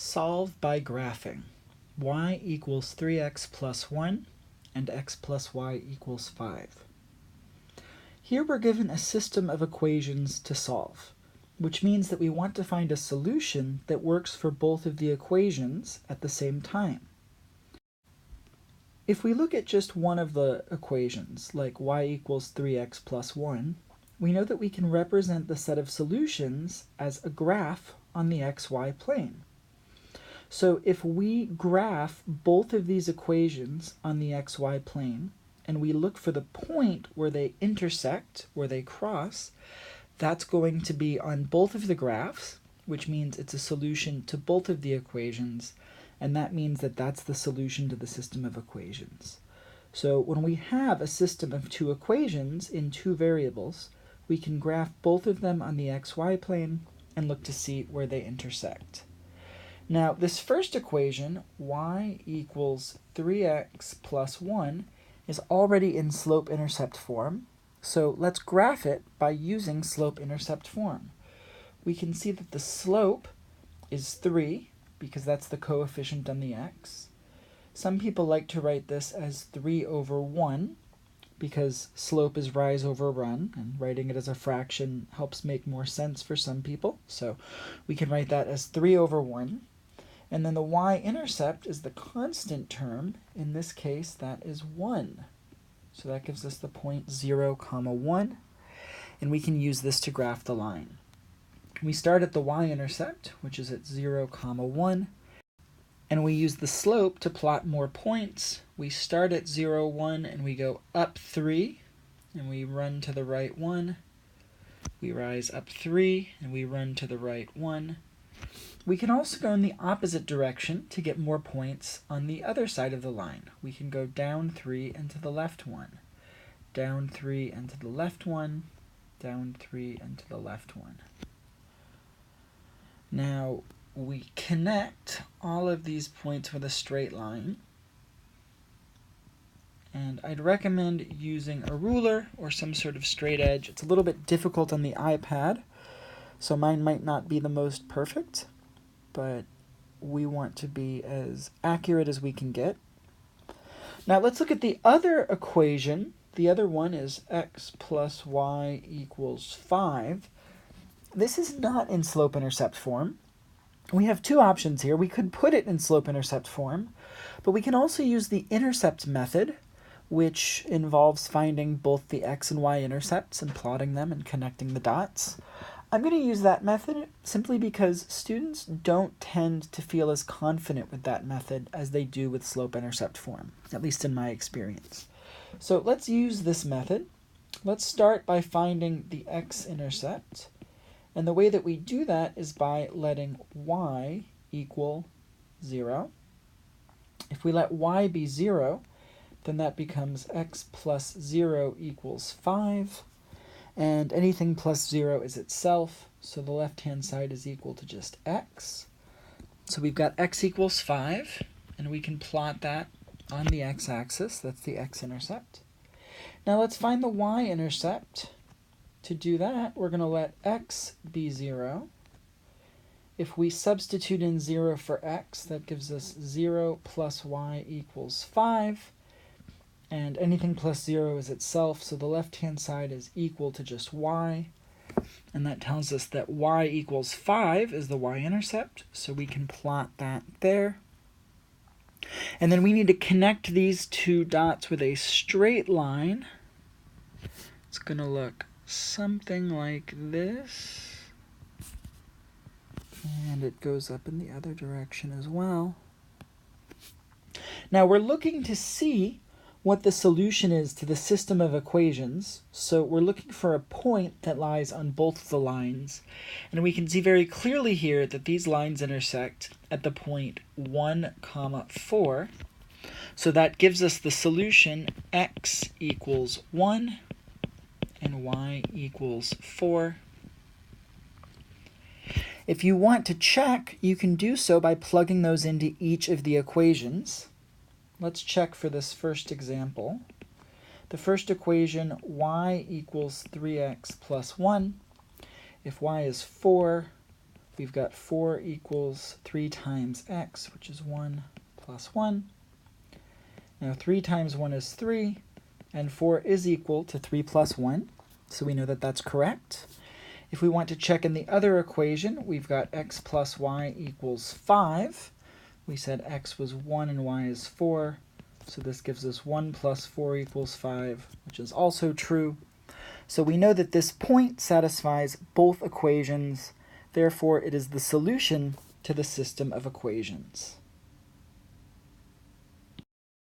Solve by graphing. Y equals 3x plus 1 and x plus y equals 5. Here we're given a system of equations to solve, which means that we want to find a solution that works for both of the equations at the same time. If we look at just one of the equations, like y equals 3x plus 1, we know that we can represent the set of solutions as a graph on the xy plane. So if we graph both of these equations on the xy plane, and we look for the point where they intersect, where they cross, that's going to be on both of the graphs, which means it's a solution to both of the equations, and that means that that's the solution to the system of equations. So when we have a system of two equations in two variables, we can graph both of them on the xy plane and look to see where they intersect. Now, this first equation, y equals 3x plus 1, is already in slope-intercept form, so let's graph it by using slope-intercept form. We can see that the slope is 3, because that's the coefficient on the x. Some people like to write this as 3 over 1, because slope is rise over run, and writing it as a fraction helps make more sense for some people. So we can write that as 3 over 1. And then the y-intercept is the constant term. In this case, that is 1. So that gives us the point 0, 1. And we can use this to graph the line. We start at the y-intercept, which is at 0, 1. And we use the slope to plot more points. We start at 0, 1, and we go up 3. And we run to the right 1. We rise up 3, and we run to the right 1. We can also go in the opposite direction to get more points on the other side of the line. We can go down 3 and to the left 1, down 3 and to the left 1, down 3 and to the left 1. Now, we connect all of these points with a straight line, and I'd recommend using a ruler or some sort of straight edge. It's a little bit difficult on the iPad, so mine might not be the most perfect, but we want to be as accurate as we can get. Now let's look at the other equation. The other one is x plus y equals 5. This is not in slope-intercept form. We have two options here. We could put it in slope-intercept form, but we can also use the intercept method, which involves finding both the x and y intercepts and plotting them and connecting the dots. I'm going to use that method simply because students don't tend to feel as confident with that method as they do with slope-intercept form, at least in my experience. So let's use this method. Let's start by finding the x-intercept. And the way that we do that is by letting y equal 0. If we let y be 0, then that becomes x plus 0 equals 5. And anything plus 0 is itself, so the left-hand side is equal to just x. So we've got x equals 5, and we can plot that on the x-axis. That's the x-intercept. Now let's find the y-intercept. To do that, we're going to let x be 0. If we substitute in 0 for x, that gives us 0 plus y equals 5. And anything plus 0 is itself, so the left-hand side is equal to just y. And that tells us that y equals 5 is the y-intercept, so we can plot that there. And then we need to connect these two dots with a straight line. It's going to look something like this. And it goes up in the other direction as well. Now we're looking to see what the solution is to the system of equations. So we're looking for a point that lies on both of the lines. And we can see very clearly here that these lines intersect at the point 1, 4. So that gives us the solution x equals 1 and y equals 4. If you want to check, you can do so by plugging those into each of the equations. Let's check for this first example. The first equation, y equals 3x plus 1. If y is 4, we've got 4 equals 3 times x, which is 1 plus 1. Now 3 times 1 is 3, and 4 is equal to 3 plus 1, so we know that that's correct. If we want to check in the other equation, we've got x plus y equals 5. We said x was 1 and y is 4, so this gives us 1 plus 4 equals 5, which is also true. So we know that this point satisfies both equations, therefore it is the solution to the system of equations.